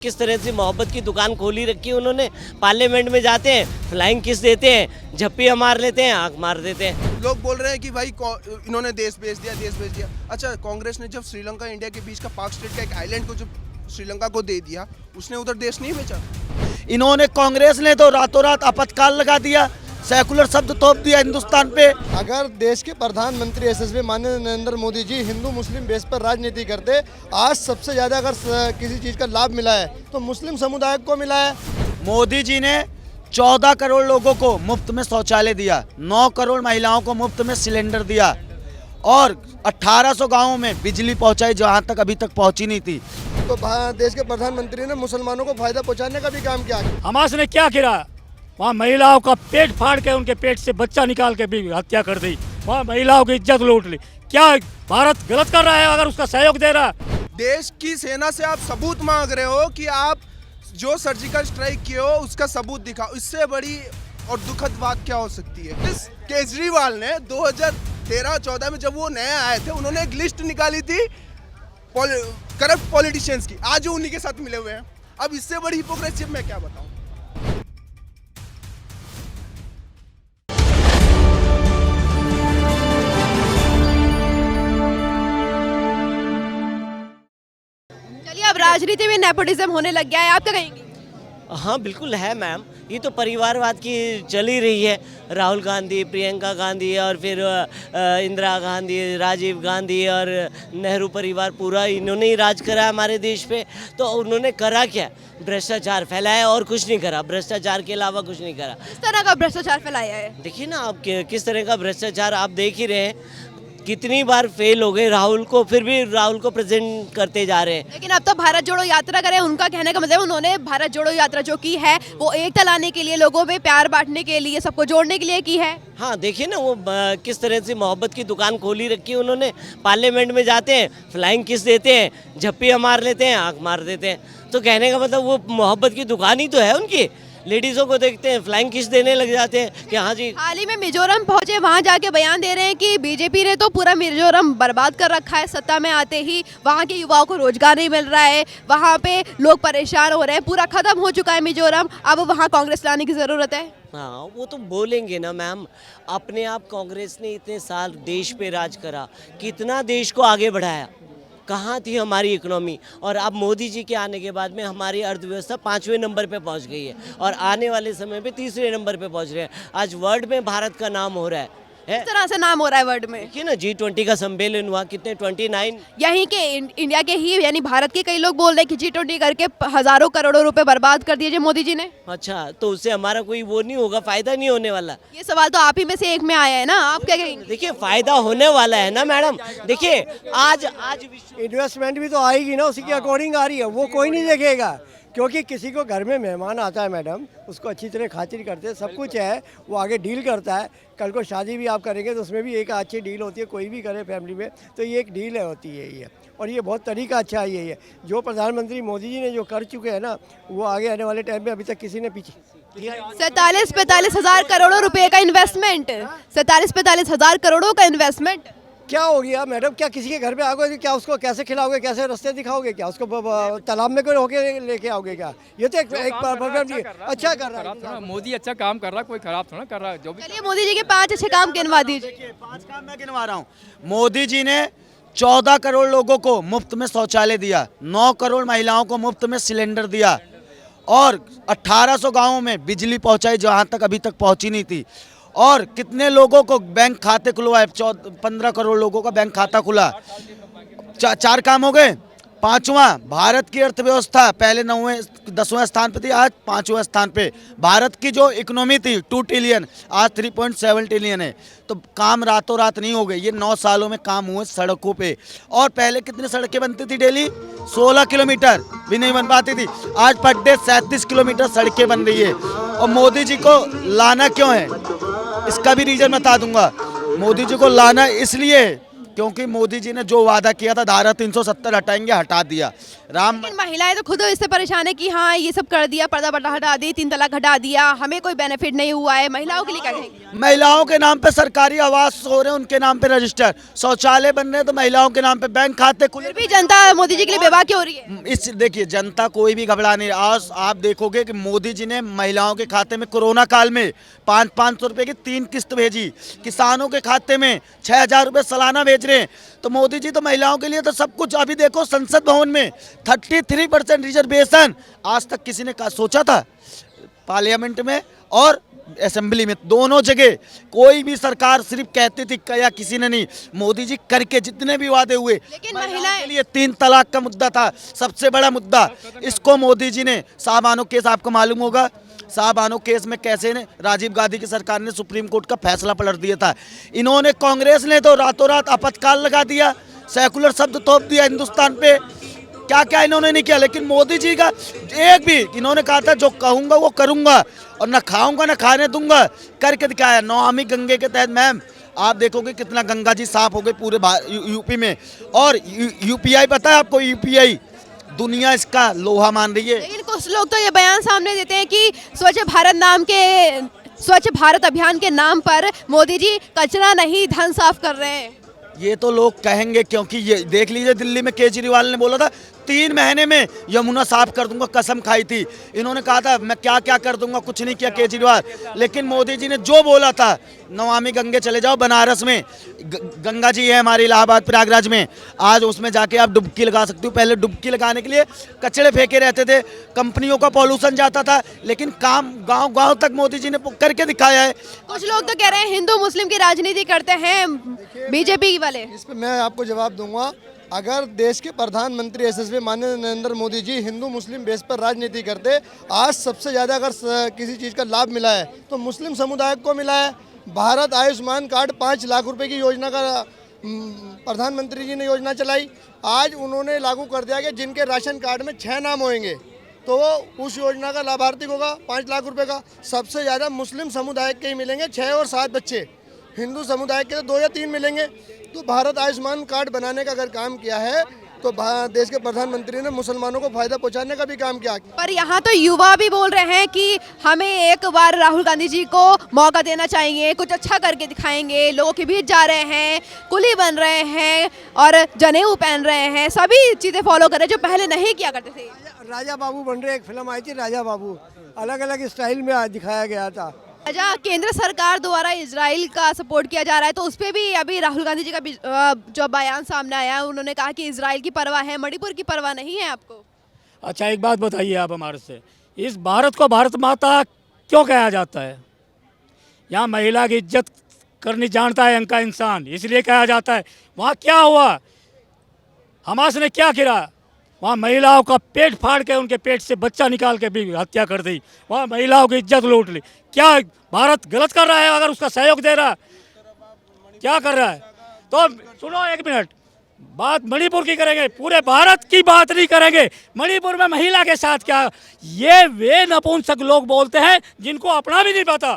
किस तरह से मोहब्बत की दुकान खोली रखी है उन्होंने। पार्लियामेंट में जाते हैं, फ्लाइंग किस देते हैं, झप्पियाँ मार लेते हैं, आंख मार देते हैं। लोग बोल रहे हैं कि भाई इन्होंने देश बेच दिया। अच्छा, कांग्रेस ने जब श्रीलंका इंडिया के बीच का पाक स्टेट का एक आइलैंड को जब श्रीलंका को दे दिया, उसने उधर देश नहीं बेचा। इन्होंने कांग्रेस ने तो रातों रात आपातकाल लगा दिया, सेकुलर शब्द थोप दिया हिंदुस्तान पे। अगर देश के प्रधानमंत्री यशस्वी माननीय नरेंद्र मोदी जी हिंदू मुस्लिम बेस पर राजनीति करते, आज सबसे ज्यादा अगर किसी चीज का लाभ मिला है तो मुस्लिम समुदाय को मिला है। मोदी जी ने 14 करोड़ लोगों को मुफ्त में शौचालय दिया, 9 करोड़ महिलाओं को मुफ्त में सिलेंडर दिया और 1800 गाँवों में बिजली पहुंचाई जहां तक अभी तक पहुंची नहीं थी। तो देश के प्रधानमंत्री ने मुसलमानों को फायदा पहुंचाने का भी काम किया। हमास ने क्या किया, वहाँ महिलाओं का पेट फाड़ के उनके पेट से बच्चा निकाल के भी हत्या कर दी, वहाँ महिलाओं की इज्जत लूट ली। क्या भारत गलत कर रहा है अगर उसका सहयोग दे रहा है? देश की सेना से आप सबूत मांग रहे हो कि आप जो सर्जिकल स्ट्राइक किए हो उसका सबूत दिखाओ। इससे बड़ी और दुखद बात क्या हो सकती है? इस केजरीवाल ने 2013-14 में जब वो नए आए थे, उन्होंने एक लिस्ट निकाली थी करप्ट पॉलिटिशियंस की, आज वो उन्हीं के साथ मिले हुए हैं। अब इससे बड़ी हिपोक्रेसी मैं क्या बताऊं। अब राजनीति में नेपोटिज्म होने लग गया है, आप क्या कहेंगे? हाँ बिल्कुल है मैम, ये तो परिवारवाद की चल ही रही है। राहुल गांधी, प्रियंका गांधी और फिर इंदिरा गांधी, राजीव गांधी और नेहरू परिवार, पूरा इन्होंने ही राज करा हमारे देश पे। तो उन्होंने करा क्या? भ्रष्टाचार फैलाया और कुछ नहीं करा, भ्रष्टाचार के अलावा कुछ नहीं करा। किस तरह का भ्रष्टाचार फैलाया है? देखिए ना आप किस तरह का भ्रष्टाचार आप देख ही रहे हैं। कितनी बार फेल हो गए राहुल को, फिर भी राहुल को प्रेजेंट करते जा रहे हैं। लेकिन अब तो भारत जोड़ो यात्रा करें, उनका कहने का मतलब उन्होंने भारत जोड़ो यात्रा जो की है वो एकता लाने के लिए, लोगों में प्यार बांटने के लिए, सबको जोड़ने के लिए की है। हाँ देखिए ना वो किस तरह से मोहब्बत की दुकान खोली रखी है उन्होंने। पार्लियामेंट में जाते हैं, फ्लाइंग किस देते हैं, झप्पियाँ मार लेते हैं, आंख मार देते हैं। तो कहने का मतलब वो मोहब्बत की दुकान ही तो है उनकी। लेडीज़ों को देखते हैं, फ्लाइंग किस देने लग जाते हैं कि हाँ जी। हाल ही में मिजोरम पहुंचे, वहां जाके बयान दे रहे हैं कि बीजेपी ने तो पूरा मिजोरम बर्बाद कर रखा है। सत्ता में आते ही वहां के युवाओं को रोजगार नहीं मिल रहा है, वहां पे लोग परेशान हो रहे हैं, पूरा खत्म हो चुका है मिजोरम। अब वहां कांग्रेस लाने की जरूरत है। हाँ वो तो बोलेंगे ना मैम, अपने आप कांग्रेस ने इतने साल देश पे राज करा, कितना देश को आगे बढ़ाया, कहाँ थी हमारी इकोनॉमी। और अब मोदी जी के आने के बाद में हमारी अर्थव्यवस्था 5वें नंबर पे पहुँच गई है और आने वाले समय पे 3रे नंबर पे पहुँच रहे हैं। आज वर्ल्ड में भारत का नाम हो रहा है। किस तरह से नाम हो रहा है वर्ल्ड में? देखिए ना G20 का सम्मेलन हुआ, कितने 29 यहीं के इंडिया के ही यानी भारत के कई लोग बोल रहे हैं कि G20 करके हजारों करोड़ों रुपए बर्बाद कर दिए मोदी जी ने। अच्छा, तो उससे हमारा कोई वो नहीं होगा, फायदा नहीं होने वाला। ये सवाल तो आप ही में से एक में आया है ना, आप क्या कहेंगे? देखिए फायदा होने वाला है ना मैडम। देखिए आज इन्वेस्टमेंट भी तो आएगी ना, उसी के अकॉर्डिंग आ रही है। वो कोई नहीं देखेगा, क्योंकि किसी को घर में मेहमान आता है मैडम, उसको अच्छी तरह खातिर करते हैं, सब कुछ है, वो आगे डील करता है। कल को शादी भी आप करेंगे तो उसमें भी एक अच्छी डील होती है, कोई भी करे फैमिली में तो ये एक डील है होती है ये। और ये बहुत तरीका अच्छा है ये जो प्रधानमंत्री मोदी जी ने जो कर चुके हैं ना, वो आगे आने वाले टाइम में अभी तक किसी ने पीछे 47-45 हजार करोड़ों रुपए का इन्वेस्टमेंट, 47-45 हजार करोड़ों का इन्वेस्टमेंट। क्या हो गया मैडम? क्या किसी के घर में आओगे, क्या उसको कैसे खिलाओगे, कैसे रास्ते दिखाओगे, क्या उसको तालाब में कोई होके लेके आओगे क्या? ये तो एक अच्छा कर रहा है मोदी, अच्छा काम कर रहा है, कोई खराब थोड़ा कर रहा है। जो भी चलिए मोदी जी के 5 अच्छे काम गिनवा दीजिए। 5 काम मैं गिनवा रहा हूँ। मोदी जी ने 14 करोड़ लोगों को मुफ्त में शौचालय दिया, 9 करोड़ महिलाओं को मुफ्त में सिलेंडर दिया और 1800 गाँवों में बिजली पहुँचाई जहाँ तक अभी तक पहुँची नहीं थी। और कितने लोगों को बैंक खाते खुलवाए, 15 करोड़ लोगों का बैंक खाता खुला। 4 काम हो गए। 5वां, भारत की अर्थव्यवस्था पहले 9वें-10वें स्थान पे थी, आज 5वें स्थान पे। भारत की जो इकोनॉमी थी 2 ट्रिलियन, आज 3.7 ट्रिलियन है। तो काम रातों रात नहीं हो गए, ये 9 सालों में काम हुए सड़कों पे। और पहले कितनी सड़कें बनती थी डेली? 16 किलोमीटर भी नहीं बन पाती थी, आज पर डे 37 किलोमीटर सड़कें बन रही है। और मोदी जी को लाना क्यों है, इसका भी रीज़न बता दूंगा। मोदी जी को लाना इसलिए क्योंकि मोदी जी ने जो वादा किया था धारा 370 हटाएंगे, हटा दिया। राम लेकिन महिलाएं तो खुद इससे परेशान है कि हाँ ये सब कर दिया, पर्दा पर्दा हटा दी, 3 तलाक हटा दिया, हमें कोई बेनिफिट नहीं हुआ है। महिलाओं के लिए क्या कहेंगे? महिलाओं के नाम पे सरकारी आवास हो रहे हैं, उनके नाम पे रजिस्टर, शौचालय बन रहे हैं तो महिलाओं के नाम पे बैंक खाते खुले। फिर भी जनता मोदी जी के लिए बेबाक क्यों हो रही है? इस देखिए जनता कोई भी घबरा नहीं। आज आप देखोगे कि मोदी जी ने महिलाओं के खाते में कोरोना काल में 500 रुपए की 3 किस्त भेजी, किसानों के खाते में 6000 रुपए सालाना भेज रहे हैं। तो मोदी जी तो महिलाओं के लिए तो सब कुछ। अभी देखो संसद भवन में 33% रिजर्वेशन, आज तक किसी ने सोचा था? पार्लियामेंट में और असेंबली में, दोनों जगह कोई भी सरकार सिर्फ कहती थी या किसी ने नहीं। मोदी जी करके जितने भी वादे हुए, लेकिन महिलाओं के लिए 3 तलाक का मुद्दा था सबसे बड़ा मुद्दा, इसको मोदी जी ने शाहबानो केस, आपको मालूम होगा शाहबानो केस में कैसे ने राजीव गांधी की सरकार ने सुप्रीम कोर्ट का फैसला पलट दिया था। इन्होंने, कांग्रेस ने तो रातों रात आपातकाल लगा दिया, सेकुलर शब्द थोप दिया हिंदुस्तान पे, क्या क्या इन्होंने नहीं किया। लेकिन मोदी जी का एक भी, इन्होंने कहा था जो कहूंगा वो करूंगा और ना खाऊंगा ना खाने दूंगा, करके दिखाया। नमामि गंगे के तहत मैम आप देखोगे कितना गंगा जी साफ हो गए पूरे यूपी में। और यूपीआई पता है आपको? यूपीआई दुनिया इसका लोहा मान रही है। लेकिन कुछ लोग तो ये बयान सामने देते हैं कि स्वच्छ भारत अभियान के नाम पर मोदी जी कचरा नहीं धन साफ कर रहे हैं। ये तो लोग कहेंगे, क्योंकि ये देख लीजिए दिल्ली में केजरीवाल ने बोला था 3 महीने में यमुना साफ कर दूंगा, कसम खाई थी। इन्होंने कहा था मैं क्या क्या कर दूंगा, कुछ नहीं किया केजरीवाल। लेकिन मोदी जी ने जो बोला था, नमामि गंगे चले जाओ बनारस में, गंगा जी है हमारे इलाहाबाद प्रयागराज में, आज उसमें जाके आप डुबकी लगा सकते हो। पहले डुबकी लगाने के लिए कचड़े फेंके रहते थे, कंपनियों का पॉल्यूशन जाता था, लेकिन काम गाँव गाँव तक मोदी जी ने करके दिखाया है। कुछ लोग तो कह रहे हैं हिंदू मुस्लिम की राजनीति करते हैं बीजेपी वाले। इस पर मैं आपको जवाब दूंगा। अगर देश के प्रधानमंत्री यशस्वी माननीय नरेंद्र मोदी जी हिंदू मुस्लिम बेस पर राजनीति करते, आज सबसे ज़्यादा अगर किसी चीज़ का लाभ मिला है तो मुस्लिम समुदाय को मिला है। भारत आयुष्मान कार्ड 5 लाख रुपए की योजना का प्रधानमंत्री जी ने योजना चलाई, आज उन्होंने लागू कर दिया कि जिनके राशन कार्ड में 6 नाम होंगे तो वो उस योजना का लाभार्थी होगा 5 लाख रुपए का। सबसे ज़्यादा मुस्लिम समुदाय के ही मिलेंगे 6 और 7 बच्चे, हिंदू समुदाय के तो 2 या 3 मिलेंगे। तो भारत आयुष्मान कार्ड बनाने का अगर काम किया है तो देश के प्रधानमंत्री ने मुसलमानों को फायदा पहुंचाने का भी काम किया। पर यहाँ तो युवा भी बोल रहे हैं कि हमें एक बार राहुल गांधी जी को मौका देना चाहिए, कुछ अच्छा करके दिखाएंगे। लोगों के बीच जा रहे हैं, कुली बन रहे हैं और जनेऊ पहन रहे हैं, सभी चीज़ें फॉलो कर रहे हैं जो पहले नहीं किया करते थे। राजा बाबू बन रहे, एक फिल्म आई थी राजा बाबू, अलग अलग स्टाइल में दिखाया गया था। अच्छा, केंद्र सरकार द्वारा इजराइल का सपोर्ट किया जा रहा है, तो उस पर भी अभी राहुल गांधी जी का जो बयान सामने आया है, उन्होंने कहा कि इजराइल की परवाह है, मणिपुर की परवाह नहीं है आपको। अच्छा एक बात बताइए आप हमारे से, इस भारत को भारत माता क्यों कहा जाता है? यहाँ महिला की इज्जत करनी जानता है इनका इंसान, इसलिए कहा जाता है। वहाँ क्या हुआ? हमास ने क्या किया? वहाँ महिलाओं का पेट फाड़ के उनके पेट से बच्चा निकाल के भी हत्या कर दी, वहाँ महिलाओं की इज्जत लूट ली। क्या भारत गलत कर रहा है अगर उसका सहयोग दे रहा है? क्या कर रहा है? तो सुनो एक मिनट, बात मणिपुर की करेंगे, पूरे भारत की बात नहीं करेंगे। मणिपुर में महिला के साथ क्या? ये वे नपुंसक लोग बोलते हैं जिनको अपना भी नहीं पता।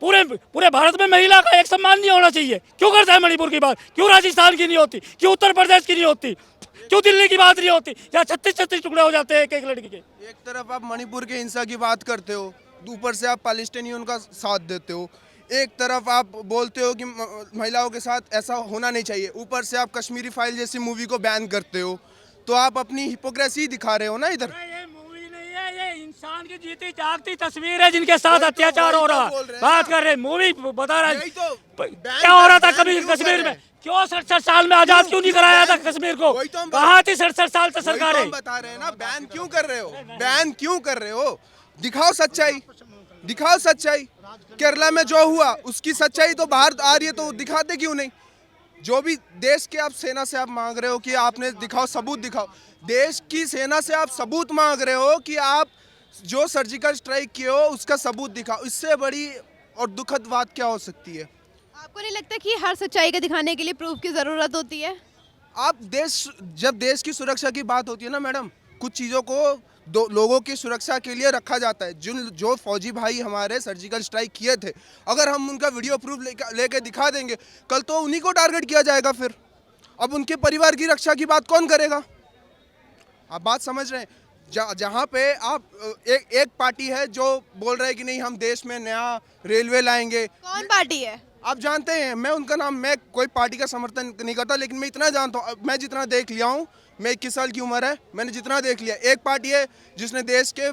पूरे भारत में महिला का एक सम्मान नहीं होना चाहिए। क्यों करता है मणिपुर की बात? क्यों राजस्थान की नहीं होती? क्यों उत्तर प्रदेश की नहीं होती? क्यों दिल्ली की बात नहीं होती? या 36 टुकड़े हो जाते हैं एक एक लड़की के। एक तरफ आप मणिपुर के हिंसा की बात करते हो, ऊपर से आप पैलेस्टाइनियों का साथ देते हो। एक तरफ आप बोलते हो कि महिलाओं के साथ ऐसा होना नहीं चाहिए, ऊपर से आप कश्मीरी फाइल जैसी मूवी को बैन करते हो। तो आप अपनी हिपोक्रेसी दिखा रहे हो ना इधर। ये मूवी नहीं है, ये इंसान की जीती जागती तस्वीर है जिनके साथ अत्याचार हो रहा। बात कर रहे, मूवी बता रहा है क्या हो रहा था कभी कश्मीर में। क्यों 67 साल में आजाद क्यों नहीं कराया था कश्मीर को? कहाँ थी 67 साल तक सरकारें? बता रहे हैं ना, बैन क्यों कर रहे हो? बैन क्यों कर रहे हो? दिखाओ सच्चाई, दिखाओ सच्चाई। केरला में जो हुआ उसकी सच्चाई तो बाहर आ रही है, तो दिखाते क्यों नहीं? जो भी देश के आप सेना से आप मांग रहे हो कि आपने दिखाओ, सबूत दिखाओ। देश की सेना से आप सबूत मांग रहे हो कि आप जो सर्जिकल स्ट्राइक किए हो उसका सबूत दिखाओ। इससे बड़ी और दुखद बात क्या हो सकती है? आपको नहीं लगता कि हर सच्चाई को दिखाने के लिए प्रूफ की ज़रूरत होती है? आप जब देश की सुरक्षा की बात होती है ना मैडम, कुछ चीज़ों को लोगों की सुरक्षा के लिए रखा जाता है। जो फौजी भाई हमारे सर्जिकल स्ट्राइक किए थे, अगर हम उनका वीडियो प्रूफ लेके दिखा देंगे, कल तो उन्हीं को टारगेट किया जाएगा। फिर अब उनके परिवार की रक्षा की बात कौन करेगा? आप बात समझ रहे हैं? जहाँ पे आप एक पार्टी है जो बोल रहा है कि नहीं हम देश में नया रेलवे लाएंगे। कौन पार्टी है? आप जानते हैं, मैं उनका नाम, मैं कोई पार्टी का समर्थन नहीं करता, लेकिन मैं इतना जानता हूँ, मैं जितना देख लिया हूँ, मैं 21 साल की उम्र है, मैंने जितना देख लिया, एक पार्टी है जिसने देश के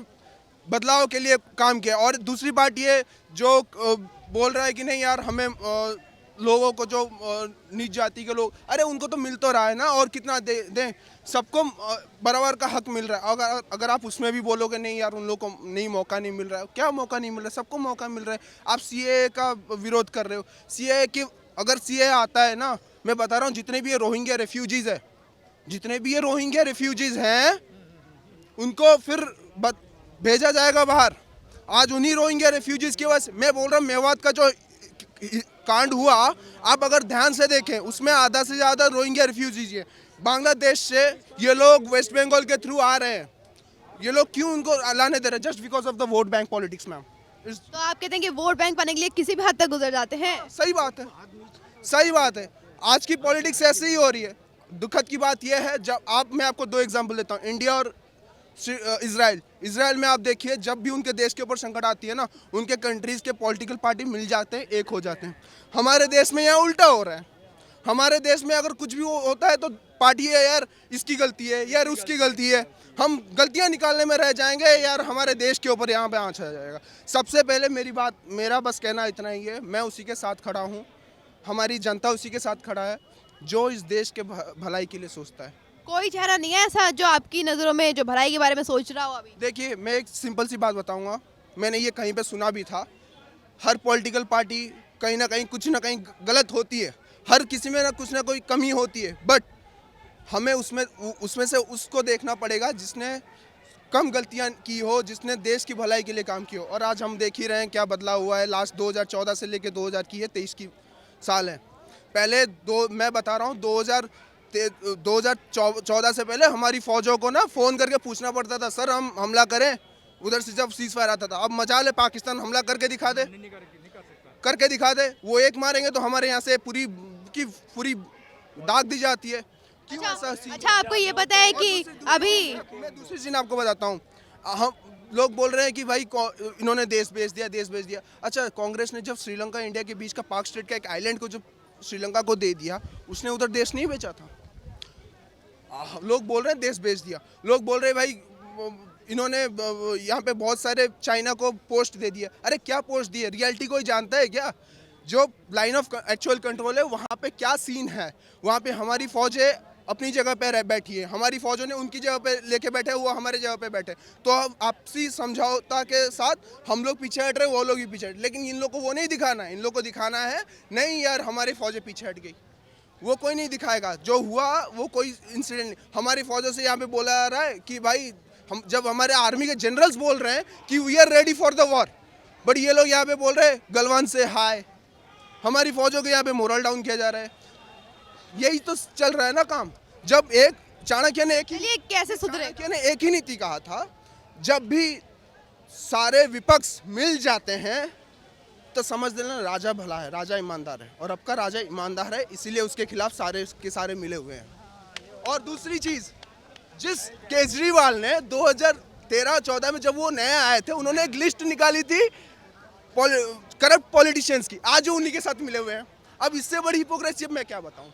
बदलाव के लिए काम किया और दूसरी पार्टी है जो बोल रहा है कि नहीं यार हमें लोगों को जो नीच जाति के लोग, अरे उनको तो मिल तो रहा है ना, और कितना दें, सबको बराबर का हक मिल रहा है। अगर आप उसमें भी बोलोगे नहीं यार उन लोगों को नहीं मौका नहीं मिल रहा है, क्या मौका नहीं मिल रहा है? सबको मौका मिल रहा है। आप सीएए का विरोध कर रहे हो, सीएए की अगर सीएए आता है ना, मैं बता रहा हूँ जितने भी ये रोहिंग्या रेफ्यूजीज है, जितने भी ये रोहिंग्या रेफ्यूजीज हैं उनको फिर भेजा जाएगा बाहर। आज उन्हीं रोहिंग्या रेफ्यूजीज की वजह से, मैं बोल रहा हूँ मेवात का जो कांड हुआ, आप अगर ध्यान से देखें उसमें आधा से ज़्यादा रोहिंग्या रेफ्यूजीज है। बांग्लादेश से ये लोग वेस्ट बंगाल के थ्रू आ रहे हैं, ये लोग क्यों उनको लाने दे रहे हैं? Just because of the vote bank politics ma'am. तो आप कहते हैं कि वोट बैंक पाने के लिए किसी भी हद तक गुजर जाते हैं? सही बात है, सही बात है। आज की पॉलिटिक्स ऐसे ही हो रही है। दुखद की बात यह है, जब मैं आपको दो एग्जाम्पल देता हूँ, इंडिया और इजराइल में आप देखिए, जब भी उनके देश के ऊपर संकट आती है ना, उनके कंट्रीज के पॉलिटिकल पार्टी मिल जाते हैं, एक हो जाते हैं। हमारे देश में यहाँ उल्टा हो रहा है। हमारे देश में अगर कुछ भी होता है तो पार्टी है यार इसकी गलती है, यार उसकी गलती है, हम गलतियाँ निकालने में रह जाएंगे, यार हमारे देश के ऊपर यहाँ पे आँच आ जाएगा। सबसे पहले मेरा बस कहना इतना ही है, मैं उसी के साथ खड़ा हूँ, हमारी जनता उसी के साथ खड़ा है जो इस देश के भलाई के लिए सोचता है। कोई चेहरा नहीं है ऐसा जो आपकी नज़रों में जो भलाई के बारे में सोच रहा हो अभी? देखिए, मैं एक सिंपल सी बात बताऊंगा, मैंने ये कहीं पे सुना भी था, हर पॉलिटिकल पार्टी कहीं ना कहीं कुछ ना कहीं गलत होती है, हर किसी में ना कुछ ना कोई कमी होती है, बट हमें उसमें से उसको देखना पड़ेगा जिसने कम गलतियां की हो, जिसने देश की भलाई के लिए काम किया हो। और आज हम देख ही रहे हैं क्या बदलाव हुआ है। लास्ट 2014 से लेकर 2023 की साल है। पहले मैं बता रहा हूँ 2014 से पहले हमारी फौजों को ना फ़ोन करके पूछना पड़ता था, सर हम हमला करें, उधर से जब सीज फायर आता था। अब मजाल है पाकिस्तान हमला करके दिखा दे, वो एक मारेंगे तो हमारे यहाँ से पूरी की पूरी दाग दी जाती है। क्यों ऐसा? अच्छा, आपको ये पता है कि अभी मैं दूसरी चीज़ आपको बताता हूँ, हम लोग बोल रहे हैं कि भाई इन्होंने देश बेच दिया। अच्छा, कांग्रेस ने जब श्रीलंका इंडिया के बीच का पाक स्टेट का एक आइलैंड को जब श्रीलंका को दे दिया, उसने उधर देश नहीं बेचा था। लोग बोल रहे हैं देश बेच दिया, लोग बोल रहे हैं भाई इन्होंने यहाँ पे बहुत सारे चाइना को पोस्ट दे दिया। अरे क्या पोस्ट दिए? रियलिटी कोई जानता है क्या? जो लाइन ऑफ एक्चुअल कंट्रोल है वहाँ पे क्या सीन है? वहाँ पे हमारी फौजें अपनी जगह पे बैठी है, हमारी फौजों ने उनकी जगह पे लेके बैठे, वो हमारे जगह पे बैठे, तो अब आपसी समझौता के साथ हम लोग पीछे हट रहे, वो लोग भी पीछे हट। लेकिन इन लोग को वो नहीं दिखाना है, इन लोग को दिखाना है नहीं यार हमारी फौजें पीछे हट गई, वो कोई नहीं दिखाएगा। जो हुआ वो कोई इंसिडेंट नहीं। हमारी फौजों से यहाँ पे बोला जा रहा है कि भाई हम, जब हमारे आर्मी के जनरल्स बोल रहे हैं कि we are ready for the war, but ये लोग यहाँ पे बोल रहे हैं गलवान से हाय, हमारी फौजों के यहाँ पे मोरल डाउन किया जा रहा है। यही तो चल रहा है ना काम। जब एक चाणक्य ने कैसे सुधरे? चाणक्य ने एक ही नीति कहा था, जब भी सारे विपक्ष मिल जाते हैं तो समझ लेना राजा भला है, राजा ईमानदार है, और अब का राजा ईमानदार है, इसीलिए उसके खिलाफ सारे के सारे मिले हुए हैं। और दूसरी चीज, जिस केजरीवाल ने 2013-14 में जब वो नए आए थे, उन्होंने एक लिस्ट निकाली थी करप्ट पॉलिटिशियंस की, आज वो उन्हीं के साथ मिले हुए हैं। अब इससे बड़ी हिपोक्रेसी मैं क्या बताऊं।